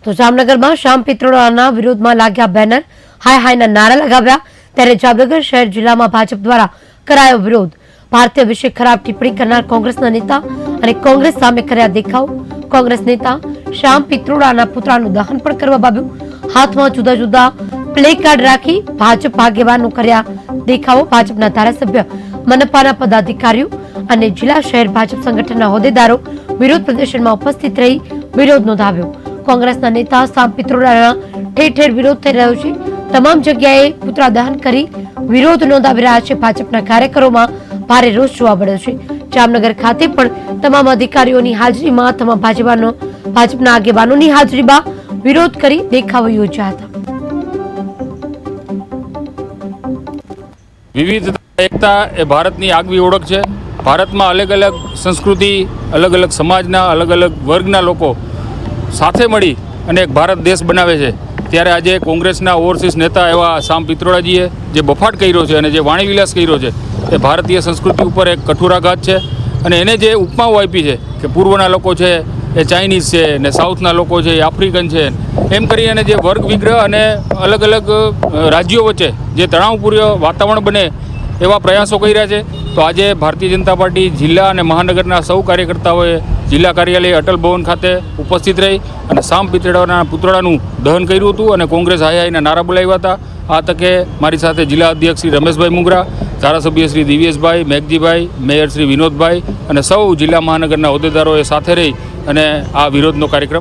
તો જામનગરમાં શ્યામ પિત્રોડાના વિરોધમાં લાગ્યા બેનર, હાય હાયના નારા લગાવ્યા। ત્યારે જામનગર શહેર જિલ્લામાં ભાજપ દ્વારા કરાયો વિરોધ। ભારતીય વિશે ખરાબ ટિપ્પણી કરનાર કોંગ્રેસના નેતા અને કોંગ્રેસ સામે કર્યા દેખાવ। કોંગ્રેસ નેતા શ્યામ પિત્રોડાના પુતળાનું દહન પણ કરવા આવ્યું। હાથમાં જુદા જુદા પ્લે કાર્ડ રાખી ભાજપ આગેવાનો કર્યા દેખાવો। ભાજપના ધારાસભ્ય, મનપાના પદાધિકારીઓ અને જિલ્લા શહેર ભાજપ સંગઠનના હોદ્દેદારો વિરોધ પ્રદર્શનમાં ઉપસ્થિત રહી વિરોધ નોંધાવ્યો। કોંગ્રેસના નેતા શ્યામ પિત્રોડાના ઠેર ઠેર વિરોધ થઈ રહ્યો છે। તમામ જગ્યાએ પુતળા દહન કરી વિરોધ નોંધાવી રહ્યા છે। ભાજપના કાર્યકરોમાં ભારે રોષ જોવા મળ્યો છે। જામનગર ખાતે પણ તમામ અધિકારીઓની હાજરીમાં તમામ ભાજપના આગેવાનોની હાજરીમાં વિરોધ કરી દેખાવો યોજ્યા હતા। વિવિધતા એકતા એ ભારતની આગવી ઓળખ છે। ભારતમાં અલગ અલગ સંસ્કૃતિ, અલગ અલગ સમાજના, અલગ અલગ વર્ગના લોકો સાથે મળી અને એક ભારત દેશ બનાવે છે। ત્યારે આજે કોંગ્રેસના ઓવરસીઝ નેતા એવા શ્યામ પિત્રોડાજીએ જે બફાટ કર્યો છે અને જે વાણીવિલાસ કર્યો છે એ ભારતીય સંસ્કૃતિ ઉપર એક કઠોરાઘાત છે। અને એને જે ઉપમાઓ આપી છે કે પૂર્વના લોકો છે એ ચાઇનીઝ છે ને સાઉથના લોકો છે એ આફ્રિકન છે, એમ કરી અને જે વર્ગ વિગ્રહ અને અલગ અલગ રાજ્યો વચ્ચે જે તણાવપૂર્ણ વાતાવરણ બને એવા પ્રયાસો કર્યા છે। તો આજે ભારતીય જનતા પાર્ટી જિલ્લા અને મહાનગરના સૌ કાર્યકર્તાઓએ જિલ્લા કાર્યાલય અટલ ભવન ખાતે ઉપસ્થિત રહી અને શ્યામ પિત્રોડાના પુતળાનું દહન કર્યું હતું અને કોંગ્રેસ હાય હાયના નારા બોલાવ્યા હતા। આ તકે મારી સાથે જિલ્લા અધ્યક્ષ શ્રી રમેશભાઈ મુંગરા, ધારાસભ્ય શ્રી દિવ્યેશભાઈ, મેઘજીભાઈ, મેયર શ્રી વિનોદભાઈ અને સૌ જિલ્લા મહાનગરના હોદ્દેદારોએ સાથે રહી અને આ વિરોધનો કાર્યક્રમ